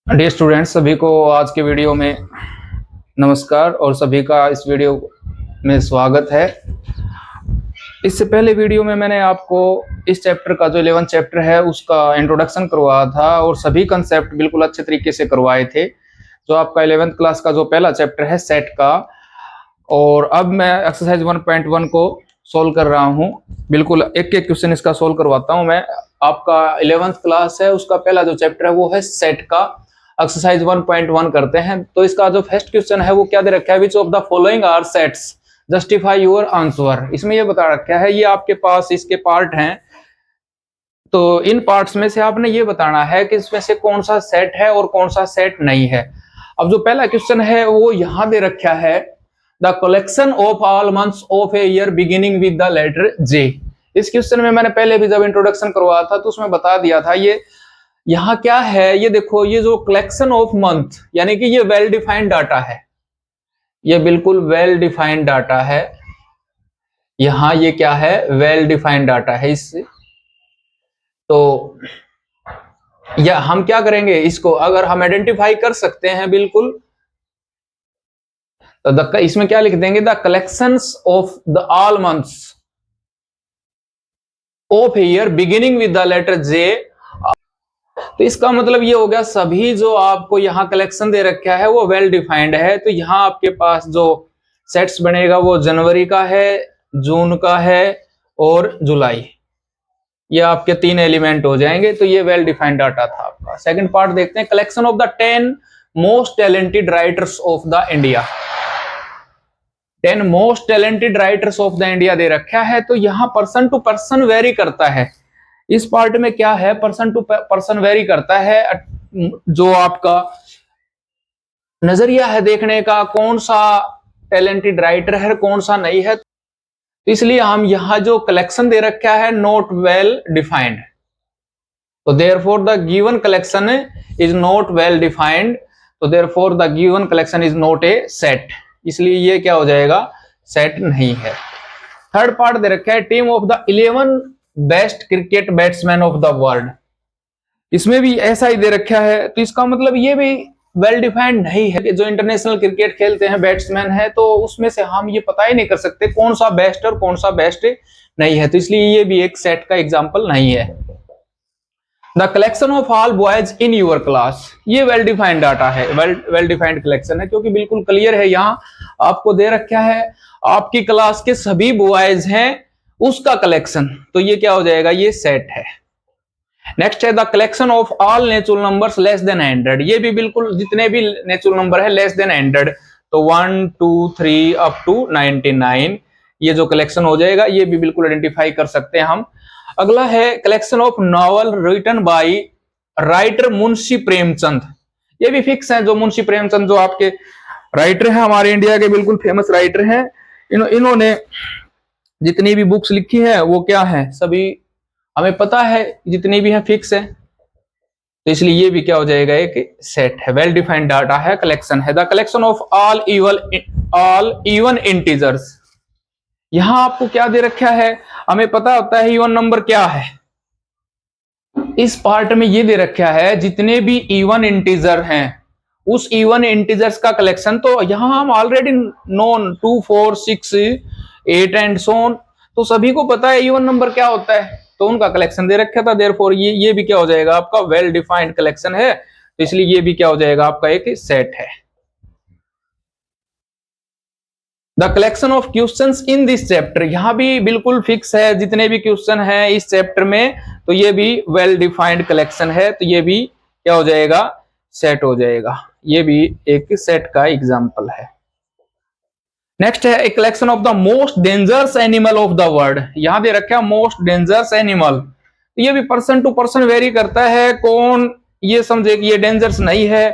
Dear students, सभी को आज के वीडियो में नमस्कार और सभी का इस वीडियो में स्वागत है। इससे पहले वीडियो में मैंने आपको इस चैप्टर का जो 11th चैप्टर है उसका इंट्रोडक्शन करवाया था और सभी कंसेप्ट बिल्कुल अच्छे तरीके से करवाए थे। जो आपका 11th क्लास का जो पहला चैप्टर है सेट का, और अब मैं एक्सरसाइज 1.1 को सोल्व कर रहा हूँ। बिल्कुल एक एक क्वेश्चन इसका सोल्व करवाता हूँ मैं। आपका 11th क्लास है उसका पहला जो चैप्टर है वो है सेट का। एक्सरसाइज 1.1 करते हैं। तो इसका जो फर्स्ट क्वेश्चन है वो क्या दे रखा है, which of the following are sets, justify your answer. इसमें ये बता रखा है, ये आपके पास इसके पार्ट हैं, तो इन पार्ट्स में से आपने ये बताना है कि इसमें से कौन सा सेट है और कौन सा सेट नहीं है। अब जो पहला क्वेश्चन है वो यहां दे रखा है, the collection of all months of a year beginning with the letter J. इस क्वेश्चन में मैंने पहले भी जब इंट्रोडक्शन करवाया था तो उसमें बता दिया था। ये यहाँ क्या है, ये देखो, ये जो कलेक्शन ऑफ मंथ यानी कि ये वेल डिफाइंड डाटा है, ये बिल्कुल वेल डिफाइंड डाटा है। यहाँ ये क्या है, वेल डिफाइंड डाटा है। इससे तो या हम क्या करेंगे, इसको अगर हम आइडेंटिफाई कर सकते हैं बिल्कुल, तो इसमें क्या लिख देंगे, the collections of the all months of year beginning with the letter J. तो इसका मतलब ये हो गया, सभी जो आपको यहाँ कलेक्शन दे रखा है वो वेल डिफाइंड है। तो यहाँ आपके पास जो सेट्स बनेगा वो जनवरी का है, जून का है और जुलाई, ये आपके 3 एलिमेंट हो जाएंगे। तो ये वेल डिफाइंड डाटा था आपका। सेकंड पार्ट देखते हैं, collection of the 10 most talented writers of the India. 10 most talented writers of the India दे रखा है। तो यहाँ पर्सन टू पर्सन वेरी करता है। इस पार्ट में क्या है, पर्सन टू पर्सन वेरी करता है। जो आपका नजरिया है देखने का, कौन सा टैलेंटेड राइटर है कौन सा नहीं है, तो इसलिए हम यहाँ जो कलेक्शन दे रखा है नॉट वेल डिफाइंड, तो therefore the given collection is not well defined, तो therefore the given collection is not a set, इसलिए ये क्या हो जाएगा, सेट नहीं है। थर्ड पार्ट दे रखा है, team of the 11 best cricket batsman of the world. इसमें भी ऐसा ही दे रखा है। तो इसका मतलब ये भी वेल डिफाइंड नहीं है कि जो इंटरनेशनल क्रिकेट खेलते हैं बैट्समैन है, तो उसमें से हम ये पता ही नहीं कर सकते कौन सा बेस्ट और कौन सा बेस्ट नहीं है। तो इसलिए ये भी एक सेट का एग्जाम्पल नहीं है। The collection of all boys in your class, ये वेल डिफाइंड डाटा है, वेल डिफाइंड कलेक्शन है, क्योंकि बिल्कुल क्लियर है। यहाँ आपको दे रखा है आपकी क्लास के सभी बॉयज हैं उसका कलेक्शन, तो ये क्या हो जाएगा, ये सेट है। नेक्स्ट है the collection of all natural numbers less then 100। ये भी बिल्कुल जितने भी नेचुरल नंबर है लेस देन 100, तो 1 2 3 अप टू 99, ये जो कलेक्शन हो जाएगा ये भी बिल्कुल आइडेंटिफाई कर सकते हैं हम। अगला है collection of novel written by writer Munshi Premchand. ये भी फिक्स है, जो मुंशी प्रेमचंद जो आपके राइटर हैं, हमारे इंडिया के बिल्कुल फेमस राइटर हैं। इन्होंने जितनी भी बुक्स लिखी है वो क्या है, सभी हमें पता है, जितनी भी है फिक्स है, तो इसलिए ये भी क्या हो जाएगा, एक सेट है, वेल डिफाइंड डाटा है, कलेक्शन है। The collection of all even integers. यहां आपको क्या दे रखा है, हमें पता होता है इवन नंबर क्या है। इस पार्ट में ये दे रखा है जितने भी इवन इंटीजर हैं उस इवन इंटीजर्स का कलेक्शन। तो यहां हम already known 2 4 6 8 and so on, तो सभी को पता है इवन नंबर क्या होता है, तो उनका कलेक्शन दे रखा था। देयरफॉर ये भी क्या हो जाएगा, आपका वेल डिफाइंड कलेक्शन है, तो इसलिए ये भी क्या हो जाएगा, आपका एक सेट है। The collection of questions in this chapter, यहां भी बिल्कुल फिक्स है, जितने भी क्वेश्चन हैं इस चैप्टर में, तो ये भी वेल डिफाइंड कलेक्शन है, तो ये भी क्या हो जाएगा, सेट हो जाएगा। ये भी एक सेट का एग्जाम्पल है। नेक्स्ट है a collection of the most dangerous animal of the world. यहां दे रखा है मोस्ट डेंजरस एनिमल, तो ये भी पर्सन टू पर्सन वेरी करता है, कौन ये समझे कि ये डेंजरस नहीं है।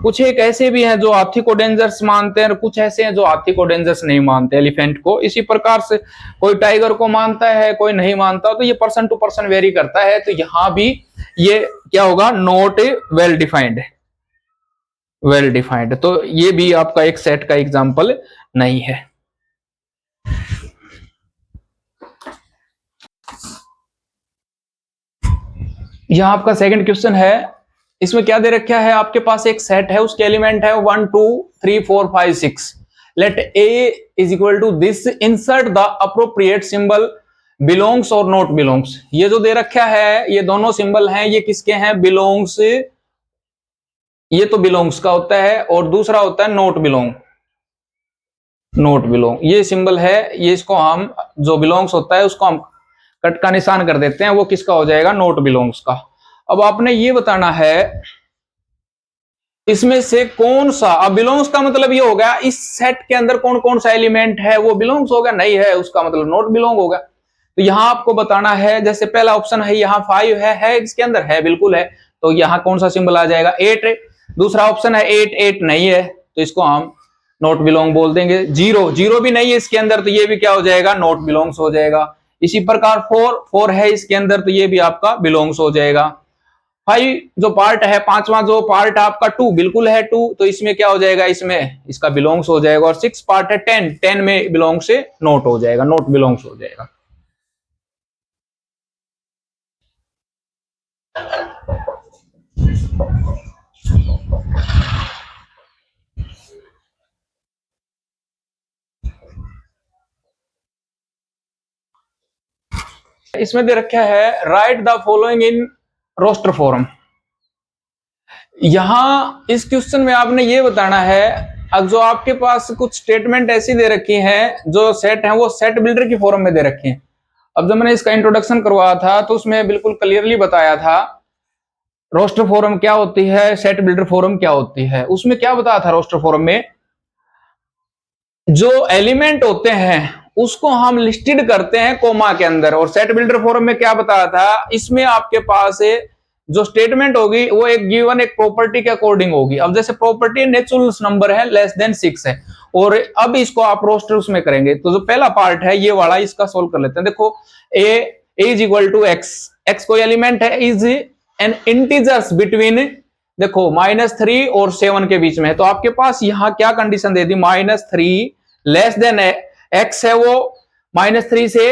कुछ एक ऐसे भी हैं जो हाथी को डेंजरस मानते हैं और कुछ ऐसे हैं जो हाथी को डेंजरस नहीं मानते, एलिफेंट को। इसी प्रकार से कोई टाइगर को मानता है, कोई नहीं मानता, तो ये पर्सन टू पर्सन वेरी करता है। तो यहां भी ये क्या होगा, not well defined, well defined, तो ये भी आपका एक सेट का एग्जाम्पल नहीं है। यहां आपका सेकंड क्वेश्चन है, इसमें क्या दे रखा है, आपके पास एक सेट है, उसके एलिमेंट है 1 2 3 4 5 6। Let A is equal to this, insert the appropriate symbol belongs और नॉट बिलोंग्स। ये जो दे रखा है ये दोनों सिंबल हैं, ये किसके हैं, बिलोंग्स, ये तो बिलोंग्स का होता है और दूसरा होता है नॉट बिलोंग। नॉट बिलोंग ये सिंबल है, ये इसको हम जो बिलोंग्स होता है उसको हम कट का निशान कर देते हैं, वो किसका हो जाएगा, नॉट बिलोंग्स का। अब आपने ये बताना है इसमें से कौन सा, अब बिलोंग्स का मतलब ये हो गया इस सेट के अंदर कौन कौन सा एलिमेंट है वो बिलोंग्स हो गया, नहीं है उसका मतलब नॉट बिलोंग होगा। तो यहां आपको बताना है, जैसे पहला ऑप्शन है यहाँ 5 है इसके अंदर है, बिल्कुल है, तो यहाँ कौन सा सिंबल आ जाएगा, 8। दूसरा ऑप्शन है 8 नहीं है, तो इसको हम नॉट बिलोंग बोल देंगे। 0 भी नहीं है इसके अंदर, तो ये भी क्या हो जाएगा, नॉट बिलोंग्स हो जाएगा। इसी प्रकार 4 है इसके अंदर, तो ये भी आपका बिलोंग्स हो जाएगा। 5 जो पार्ट है, पांचवा जो पार्ट आपका 2 बिल्कुल है 2, तो इसमें क्या हो जाएगा, इसमें इसका बिलोंग्स हो जाएगा। और 6 पार्ट है 10 में बिलोंग से नोट हो जाएगा, नोट बिलोंग्स हो जाएगा। इसमें दे रखा है write the following in roster form. यहां इस क्वेश्चन में आपने ये बताना है, अब जो आपके पास कुछ स्टेटमेंट ऐसी दे रखी हैं जो सेट हैं वो सेट बिल्डर की फॉर्म में दे रखे हैं। अब जब मैंने इसका इंट्रोडक्शन करवाया था तो उसमें बिल्कुल क्लियरली बताया था रोस्टर फॉर्म क्या होती है, सेट बिल्डर फॉर्म क्या होती है। उसमें क्या बताया था, रोस्टर फॉर्म में जो एलिमेंट होते हैं उसको हम लिस्टेड करते हैं कोमा के अंदर, और सेट बिल्डर फॉर्म में क्या बताया था, इसमें आपके पास जो स्टेटमेंट होगी वो एक गिवन एक प्रॉपर्टी के अकॉर्डिंग होगी। अब जैसे प्रॉपर्टी नेचुरल नंबर है लेस देन 6 है, और अब इसको आप रोस्टर उसमें करेंगे, तो जो पहला पार्ट है ये वाला, इसका सोल्व कर लेते हैं। देखो A is equal to x, x कोई एलिमेंट है, इज एन इंटीजर्स बिटवीन, देखो -3 और 7 के बीच में है, तो आपके पास यहां क्या कंडीशन दे दी, -3 लेस देन एक्स है वो -3 से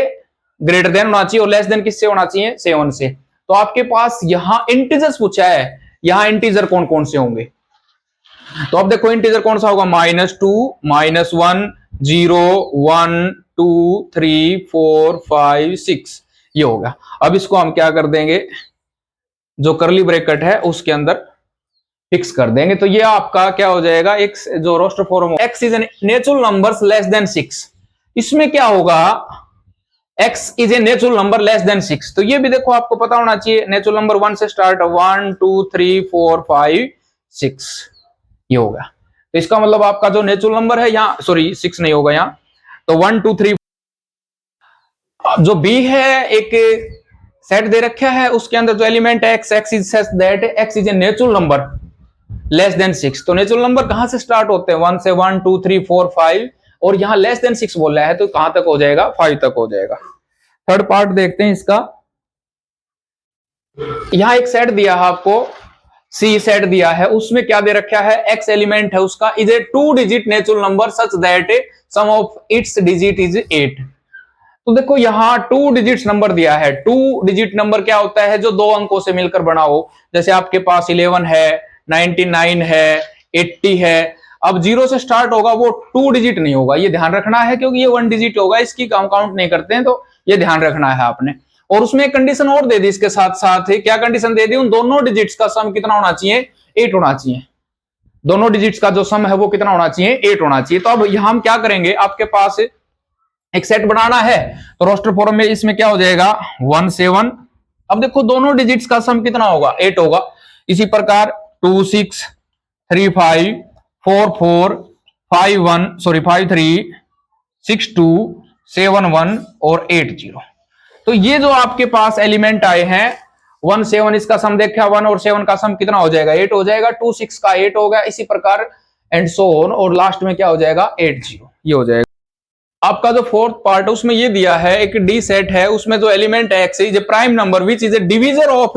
ग्रेटर देन होना चाहिए, और लेस देन किससे होना चाहिए, 7 से। तो आपके पास यहां इंटीजर्स पूछा है, यहां इंटीजर कौन कौन से होंगे, तो अब देखो इंटीजर कौन सा होगा, -2 -1 0 1 2 3 4 5 6 ये होगा। अब इसको हम क्या कर देंगे, जो करली ब्रैकेट है उसके अंदर फिक्स कर देंगे, तो ये आपका क्या हो जाएगा, एक जो roster form, x is an natural numbers less than 6, इसमें क्या होगा, x is a natural number less than 6, तो ये भी देखो आपको पता होना चाहिए, नेचुरल नंबर 1 से स्टार्ट, 1 2 3 4 5 6 ये होगा। तो इसका मतलब आपका जो नेचुरल नंबर है यहाँ, सॉरी 6 नहीं होगा यहाँ, तो 1 2 3। जो b है एक सेट दे रखा है, उसके अंदर जो एलिमेंट है x is such that x is a natural number less than 6, तो नेचुरल नंबर कहां से स्टार्ट होते हैं, 1 से 1 2 3 4 5, और यहां लेस देन 6 बोल रहा है, तो कहां तक हो जाएगा, 5 तक हो जाएगा। थर्ड पार्ट देखते हैं इसका, यहां एक सेट दिया है आपको, सी सेट दिया है, उसमें क्या दे रखा है, एक्स एलिमेंट है उसका is a 2 digit natural number such that sum of its digit is 8। तो देखो यहां 2 डिजिट नंबर दिया है, 2 डिजिट नंबर क्या होता है, जो 2 अंकों से मिलकर बना हो, जैसे आपके पास 11 है, 99 है, 80 है। अब 0 से स्टार्ट होगा वो 2 डिजिट नहीं होगा, ये ध्यान रखना है, क्योंकि ये 1 डिजिट होगा, इसकी काउंट नहीं करते हैं, तो ये ध्यान रखना है आपने। और उसमें एक कंडीशन और दे दी इसके साथ साथ ही, क्या कंडीशन दे दी, उन दोनों डिजिट्स का सम कितना होना चाहिए, 8 होना चाहिए, दोनों डिजिट्स का जो सम है वो कितना होना चाहिए, 8 होना चाहिए। तो अब यहां हम क्या करेंगे, आपके पास एक सेट बनाना है, तो रोस्टर फॉर्म में इसमें क्या हो जाएगा, 1 7, अब देखो दोनों डिजिट्स का सम कितना होगा, 8 होगा। इसी प्रकार 2 6 3 5 4 4 5 1 सॉरी 5 3 6 2 7 1 और 8 0। तो ये जो आपके पास एलिमेंट आए हैं 1 7, इसका सम देखा 1 और 7 का सम कितना हो जाएगा, 8 हो जाएगा, 2 6 का 8 होगा, इसी प्रकार एंड सो ऑन, और लास्ट में क्या हो जाएगा, 8 0 ये हो जाएगा। आपका जो फोर्थ पार्ट है उसमें ये दिया है, एक डी सेट है, उसमें जो एलिमेंट है x is A prime number which is a divisor of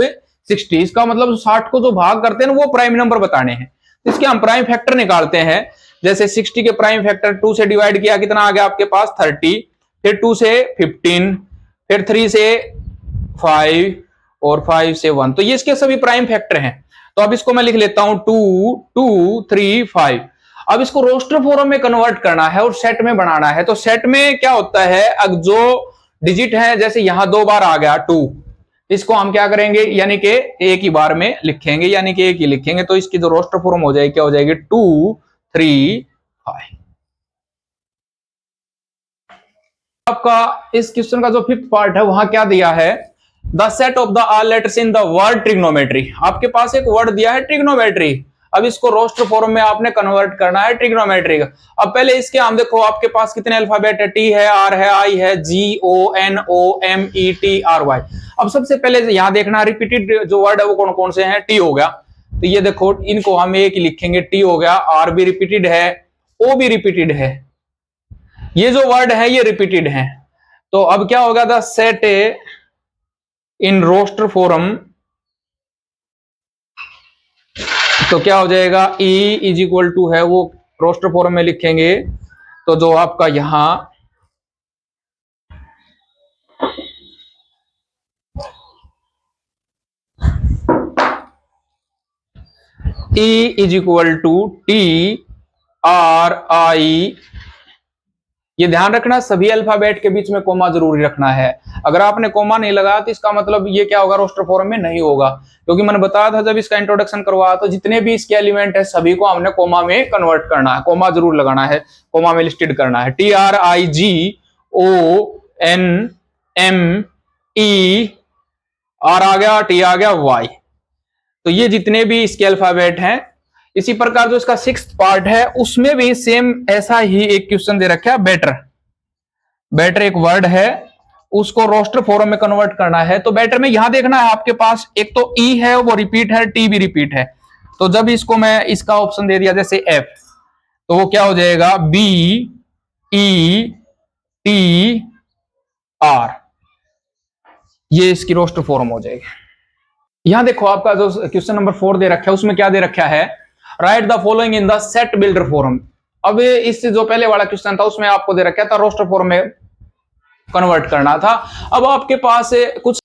60, इसका मतलब 60 को जो भाग करते हैं वो प्राइम नंबर बताने हैं, इसके हम प्राइम फैक्टर निकालते हैं। जैसे 60 के प्राइम फैक्टर 2 से डिवाइड किया, कितना आ गया आपके पास 30, फिर 2 से 15, फिर 3 से 5 और 5 से 1, तो ये इसके सभी प्राइम फैक्टर हैं। तो अब इसको मैं लिख लेता हूं 2 2 3 5। अब इसको रोस्टर फॉर्म में कन्वर्ट करना है और सेट में बनाना है। तो सेट में क्या होता है, अब जो डिजिट है, जैसे यहां 2 बार आ गया 2, इसको हम क्या करेंगे, यानी कि एक ही बार में लिखेंगे, यानी कि एक ही लिखेंगे। तो इसकी जो रोस्टर फॉर्म हो जाएगी, क्या हो जाएगी, 2 3 5। आपका इस क्वेश्चन का जो फिफ्थ पार्ट है, वहां क्या दिया है, the set of the all letters in the word trigonometry. आपके पास एक वर्ड दिया है ट्रिग्नोमेट्री, अब इसको रोस्टर फॉर्म में आपने कन्वर्ट करना है ट्रिग्नोमेट्री का। अब पहले इसके हम देखो, आपके पास कितने अल्फाबेट है, टी है, आर है, आई है, G O N O M E T R Y. अब सबसे पहले यहां देखना रिपीटेड जो वर्ड है वो कौन कौन से हैं, टी हो गया, तो ये देखो इनको हम एक ही लिखेंगे, टी हो गया, आर भी रिपीटेड है, ओ भी रिपीटेड है, ये जो वर्ड है ये रिपीटेड है। तो अब क्या होगा, the set in roster form, तो क्या हो जाएगा, E इज इक्वल टू है वो रोस्टर फॉर्म में लिखेंगे, तो जो आपका यहां E is equal to T R I. ये ध्यान रखना, सभी अल्फाबेट के बीच में कोमा जरूरी रखना है। अगर आपने कोमा नहीं लगाया तो इसका मतलब ये क्या होगा, रोस्टर फॉर्म में नहीं होगा, क्योंकि मैंने बताया था जब इसका इंट्रोडक्शन करवाया तो जितने भी इसके एलिमेंट है सभी को हमने कोमा में कन्वर्ट करना है, कोमा जरूर लगाना है, कोमा में लिस्टेड करना है। T R I G O N M E, R आ गया, टी आ गया, वाई, तो ये जितने भी इसके अल्फाबेट हैं। इसी प्रकार जो इसका सिक्स्थ पार्ट है उसमें भी सेम ऐसा ही एक क्वेश्चन दे रखा है, बेटर। बेटर एक वर्ड है, उसको रोस्टर फॉर्म में कन्वर्ट करना है। तो बेटर में यहां देखना है आपके पास, एक तो ई है वो रिपीट है, टी भी रिपीट है। तो जब इसको मैं इसका ऑप्शन दे दिया जैसे एफ, तो वो क्या हो जाएगा, बी ई टी आर, ये इसकी रोस्टर फॉर्म हो जाएगी। यहां देखो आपका जो क्वेश्चन नंबर 4 दे रखा है उसमें क्या दे रखा है, write the following in the set builder form. अब इससे जो पहले वाला क्वेश्चन था उसमें आपको दे रखा था रोस्टर फॉर्म में कन्वर्ट करना था। अब आपके पास कुछ,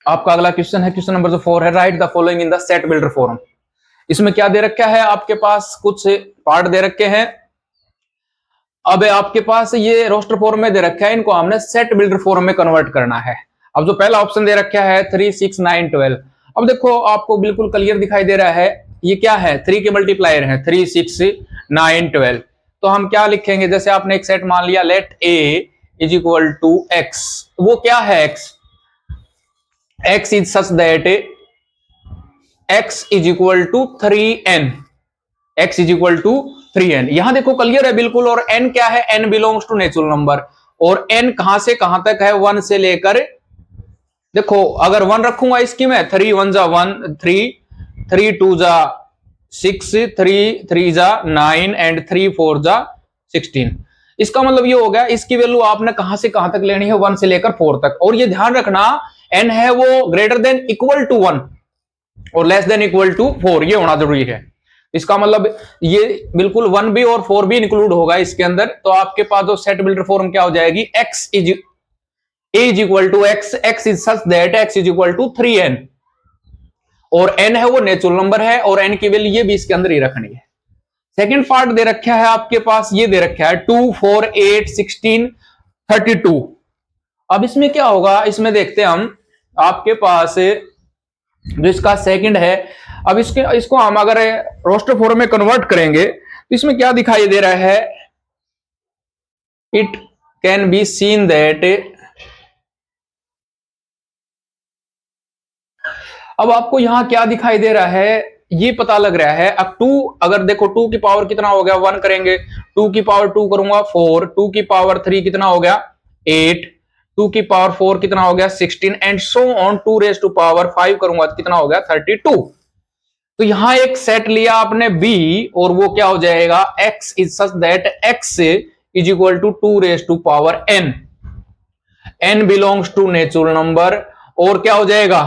आपका अगला क्वेश्चन है, क्वेश्चन नंबर जो 4 है, write the following in the set builder form. इसमें क्या दे रखा है, आपके पास कुछ पार्ट दे रखे हैं। अब आपके पास ये रोस्टर फॉर्म में दे रखा है, इनको हमने सेट बिल्डर फॉर्म में कन्वर्ट करना है। अब जो पहला ऑप्शन दे रखा है 3 6 9 12, अब देखो आपको बिल्कुल क्लियर दिखाई दे रहा है, ये क्या है, 3 के मल्टीप्लायर है, 3 6 9 12। तो हम क्या लिखेंगे, जैसे आपने एक सेट मान लिया, let A is equal to x, वो क्या है x, x is such that x is equal to 3n, x is equal to 3n। यहां देखो क्लियर है बिल्कुल, और n क्या है, n belongs to natural number, और n कहां से कहां तक है, 1 से लेकर, देखो अगर 1 रखूंगा इसकी मैं, 3 1 जा 1 3, 3 2 जा 6, 3 3 जा 9 एंड 3 4 जा 16। इसका मतलब ये हो गया, इसकी वैल्यू आपने कहां से कहां तक लेनी है, 1 से लेकर 4 तक। और ये ध्यान रखना, n है वो ग्रेटर देन इक्वल टू 1 और लेस देन इक्वल टू 4, ये होना जरूरी है। इसका मतलब ये बिल्कुल 1 भी और 4 भी इंक्लूड होगा इसके अंदर। तो आपके पास जो सेट बिल्डर फॉर्म क्या हो जाएगी, x is equal to x, x is such that x is equal to 3n, और n है वो नेचुरल नंबर है, और n की वैल्यू ये भी इसके अंदर ही रखनी है। सेकंड पार्ट दे रखा है आपके पास, ये दे रखा है 2 4 8 16 32। अब इसमें क्या होगा, इसमें देखते हैं हम, आपके पास जो इसका सेकंड है, अब इसको हम अगर रोस्टर फॉर्म में कन्वर्ट करेंगे तो इसमें क्या दिखाई दे रहा है, it can be seen that, अब आपको यहां क्या दिखाई दे रहा है, ये पता लग रहा है। अब 2, अगर देखो 2 की पावर कितना हो गया, 1 करेंगे, 2 की पावर 2 करूंगा 4, 2 की पावर 3 कितना हो गया 8, 2 की पावर 4 कितना हो गया 16, and so on, 2 raise to power 5 करूंगा तो कितना हो गया 32। तो यहां एक सेट लिया आपने b, और वो क्या हो जाएगा, x is such that x is equal to 2 raise to power n, n belongs to natural number, और क्या हो जाएगा,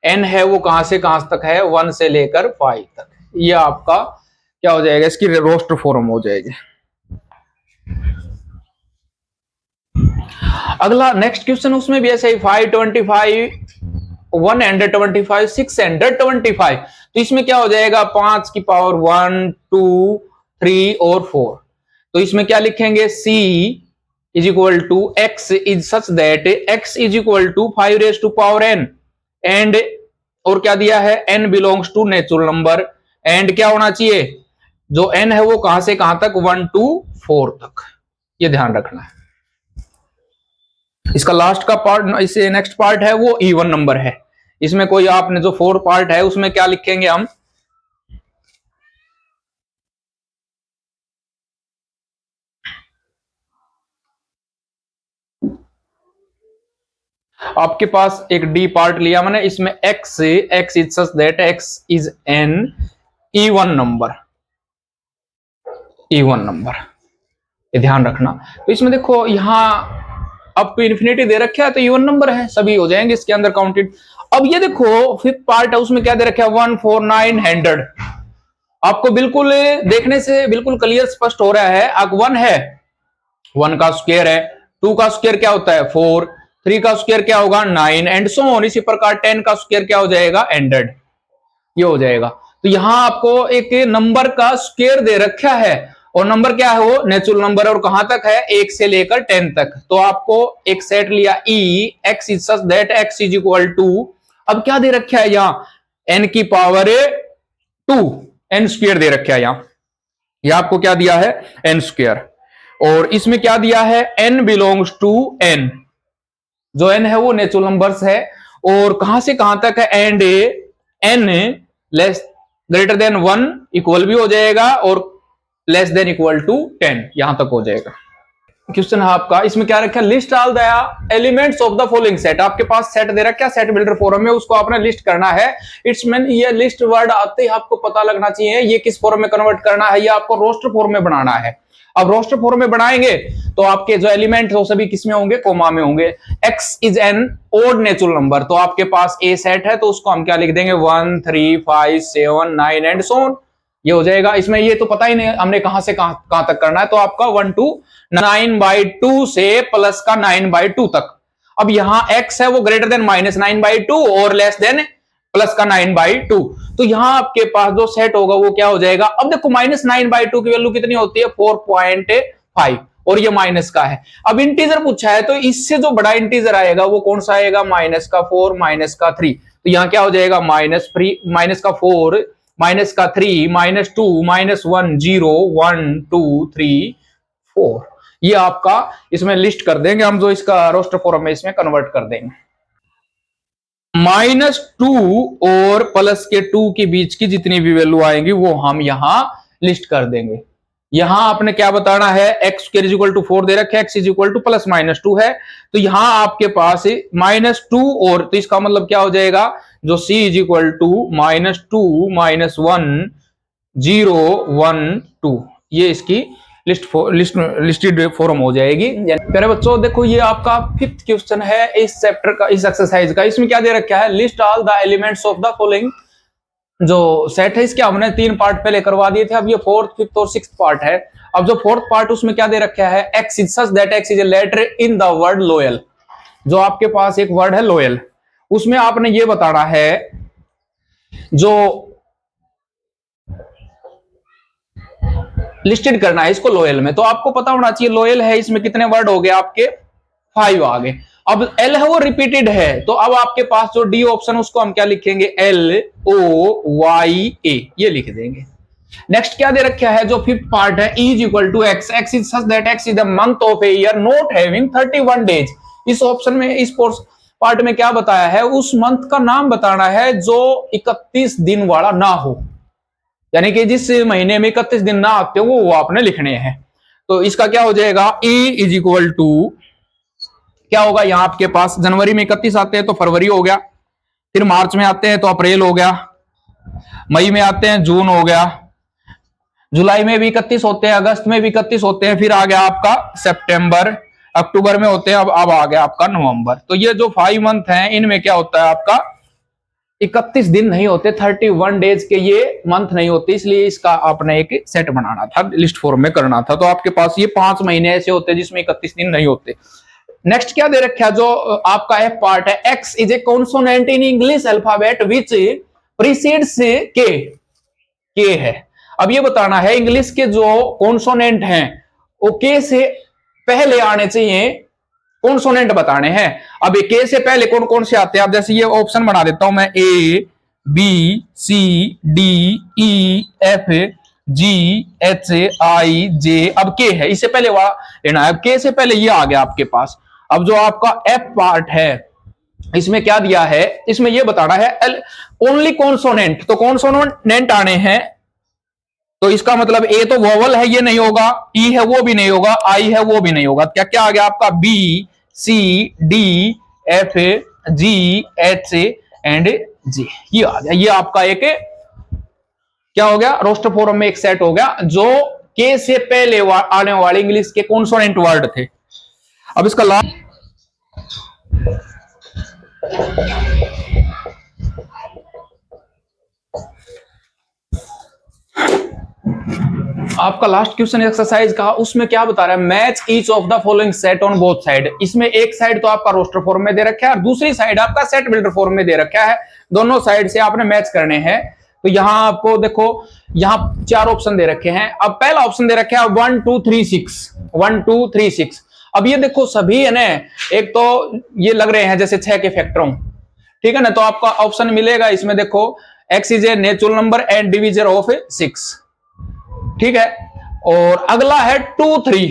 n है वो कहां से कहां तक है, 1 से लेकर 5 तक। ये आपका क्या हो जाएगा, इसकी रोस्टर फॉर्म हो जाएगी। अगला नेक्स्ट क्वेश्चन, उसमें भी ऐसे ही 5 25 125, 625। तो इसमें क्या हो जाएगा, 5 की पावर 1, 2, 3 और 4। तो इसमें क्या लिखेंगे, c is equal to x is such that x is equal to 5 raise to power n and, और क्या दिया है, n belongs to natural number and क्या होना चाहिए, जो n है वो कहां से कहां तक, 1 to 4 तक। ये ध्यान रखना है। इसका लास्ट का पार्ट, इससे नेक्स्ट पार्ट है वो इवन नंबर है। इसमें कोई आपने जो 4 पार्ट है उसमें क्या लिखेंगे हम, आपके पास एक डी पार्ट लिया मैंने, इसमें x is such that x is N even number, even number, ये ध्यान रखना। तो इसमें देखो यहां अप टू इन्फिनिटी दे रखा है तो इवन नंबर है, सभी हो जाएंगे इसके अंदर काउंटेड। अब ये देखो फिफ्थ पार्ट है, उसमें क्या दे रखा है, 1, 4, 9, 100। आपको बिल्कुल देखने से बिल्कुल क्लियर स्पष्ट हो रहा है। अब 1 है, 1 का स्क्वायर है, 2 का स्क्वायर क्या होता है 4, 3 का स्क्वायर क्या होगा 9 एंड सो ऑन। इसी प्रकार 10 का स्क्वायर क्या हो जाएगा 100, ये हो जाएगा। तो यहां आपको एक नंबर का स्क्वायर दे रखा है और नंबर क्या है वो नेचुरल नंबर है, और कहां तक है 1 से लेकर 10 तक। तो आपको एक सेट लिया e x is such that x is equal to, अब क्या दे रखा है यहां n की पावर 2, n स्क्वायर दे रखा है यहां, यह आपको क्या दिया है n स्क्वायर, और इसमें क्या दिया है n बिलोंग्स टू n, जो n है वो नेचुरल नंबर्स है, और कहां से कहां तक है and n less greater than 1 equal भी हो जाएगा और लेस देन इक्वल टू 10, यहां तक हो जाएगा। क्वेश्चन है आपका, इसमें क्या रखा है, list all the elements of the following set. आपके पास सेट दे रखा है सेट बिल्डर फॉर्म में, उसको आपने लिस्ट करना है। इट्स मीन ये लिस्ट वर्ड आते ही आपको पता लगना चाहिए ये किस फॉर्म में कन्वर्ट करना है, ये आपको रोस्टर फॉर्म में बनाना है। अब रोस्टर फॉर्म में बनाएंगे तो आपके जो एलिमेंट है वो सभी किसमें होंगे, कोमा में होंगे। x is an odd natural number, तो आपके पास ए सेट है तो उसको हम क्या लिख देंगे 1, 3, 5, 7, 9 एंड सो ऑन, ये हो जाएगा। इसमें ये तो पता ही नहीं हमने कहां से कहां तक करना है, तो आपका 1 to 9/2 से प्लस का 9/2 तक। अब यहां x है वो ग्रेटर देन -9/2 और लेस देन प्लस का 9/2, तो यहां आपके पास जो सेट होगा वो क्या हो जाएगा। अब देखो -9/2 की वैल्यू कितनी होती है 4.5 और ये माइनस का है। अब इंटीजर पूछा है तो इससे जो बड़ा इंटीजर आएगा वो कौन सा आएगा, -4, -3। तो यहां क्या हो जाएगा माइनस का 4, -3, -2, -1, 0, 1, 2, 3, 4। ये आपका इसमें लिस्ट कर देंगे हम, जो इसका रोस्टर फॉर्म में इसमें कन्वर्ट कर देंगे। -2 और प्लस के 2 के बीच की जितनी भी वैल्यू आएंगी वो हम यहां लिस्ट कर देंगे। यहां आपने क्या बताना है, x square is equal to 4 दे रखे, x is equal to plus -2 है, तो यहां आपके पास -2 और, तो इसका मतलब क्या हो जाएगा, जो c इज इक्वल टू -2, -1, 0, 1, 2, ये इसकी लिस्टेड फॉर्म हो जाएगी। प्यारे बच्चों देखो ये आपका 5th क्वेश्चन है इस चैप्टर का, इस एक्सरसाइज का। इसमें क्या दे रखा है, list all the elements of the following. जो सेट है इसके हमने 3 पार्ट पहले करवा दिए थे, अब ये 4th, 5th और 6th पार्ट है। अब जो 4th पार्ट उसमें क्या दे रखा है, x is such that x is a letter in the word loyal. जो आपके पास एक वर्ड है लॉयल, उसमें आपने ये बताना है जो लिस्टेड करना है इसको लॉयल में, तो आपको पता होना चाहिए लॉयल है इसमें कितने वर्ड हो गए आपके 5 आ गए। अब L है वो रिपीटेड है, तो अब आपके पास जो D ऑप्शन उसको हम क्या लिखेंगे LOYA, ये लिख देंगे। नेक्स्ट क्या दे रखा है, जो 5th पार्ट है E is equal to x, x is such that x is the month of a year not having 31 days. इस ऑप्शन में इस पार्ट में क्या बताया है, उस मंथ का नाम बताना है जो 31 दिन वाला ना हो, यानी कि जिस महीने में 31 दिन ना आते हो वो आपने लिखने हैं। तो इसका क्या हो जाएगा, E इज इक्वल टू क्या होगा, यहां आपके पास जनवरी में 31 आते हैं तो फरवरी हो गया, फिर मार्च में आते हैं तो अप्रैल हो गया, मई में आते हैं जून हो गया, जुलाई में भी 31 होते हैं, अगस्त में भी 31 होते हैं, फिर आ गया आपका सितंबर, अक्टूबर में होते हैं, अब आ गया आपका नवंबर। तो ये जो 5 मंथ हैं इनमें क्या होता है आपका 31 दिन नहीं होते, 31 डेज के ये मंथ नहीं होते, इसलिए इसका आपने एक सेट बनाना था, लिस्ट फॉर्म में करना था। तो आपके पास ये 5 महीने ऐसे होते हैं जिसमें 31 दिन नहीं होते। नेक्स्ट क्या दे रखा है जो आपका एफ पार्ट है, x is A consonant in English alphabet which precedes के है। अब ये बताना है इंग्लिश के जो कॉन्सोनेंट हैं वो के से पहले आने चाहिए, कॉन्सोनेंट बताने हैं। अब ये के से पहले कौन कौन से आते हैं, अब जैसे ये ऑप्शन बना देता हूं मैं, A B C D E F G H I J, अब के है, इससे पहले वाला लेना है। अब के से पहले ये आ गया आपके पास। अब जो आपका एफ पार्ट है इसमें क्या दिया है, इसमें ये बताना है ओनली कॉन्सोनेंट, तो कॉन्सोनेंट आने हैं, तो इसका मतलब ए तो वोवल है, ये नहीं होगा, ई है वो भी नहीं होगा, आई है वो भी नहीं होगा, क्या क्या आ गया आपका, B C D F G H and G, ये आ गया। ये आपका एक क्या हो गया, रोस्टर फॉर्म में एक सेट हो गया जो के से पहले आने वाले इंग्लिश के कॉन्सोनेंट वर्ड थे। अब इसका लास्ट आपका लास्ट क्वेश्चन एक्सरसाइज का, उसमें क्या बता रहा है, match each of the following set on both side. इसमें एक साइड तो आपका रोस्टर फॉर्म में दे रखा है और दूसरी साइड आपका सेट बिल्डर फॉर्म में दे रखा है, दोनों साइड से आपने मैच करने हैं। तो यहां आपको देखो, यहां 4 ऑप्शन दे रखे हैं। अब पहला ऑप्शन दे रखा है 1 2 3 6, 1 2 3 6। अब ये देखो सभी है ना, एक तो ये लग रहे हैं जैसे 6 के फैक्टरों, ठीक है ना, तो आपका ऑप्शन मिलेगा इसमें देखो, x is a natural number and divisor of 6, ठीक है। और अगला है 2 3,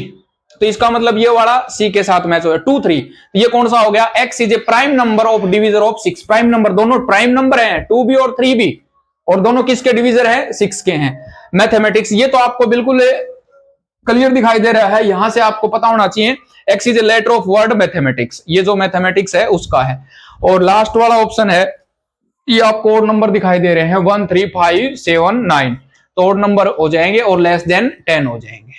तो इसका मतलब ये वाला सी के साथ मैच हो गया 2 3। ये कौन सा हो गया, x is A prime number of divisor of 6, prime number, दोनों प्राइम नंबर हैं 2 भी और 3 भी, और दोनों किसके डिविजर हैं, 6 के हैं। मैथमेटिक्स, ये तो आपको बिल्कुल क्लियर दिखाई दे रहा है, यहां से आपको पता होना चाहिए x is a letter of word mathematics, ये जो मैथमेटिक्स है उसका है। और लास्ट वाला ऑप्शन है, ये आपको और नंबर दिखाई दे रहे हैं 1 3 5 7 9, तो और नंबर हो जाएंगे और लेस देन 10 हो जाएंगे।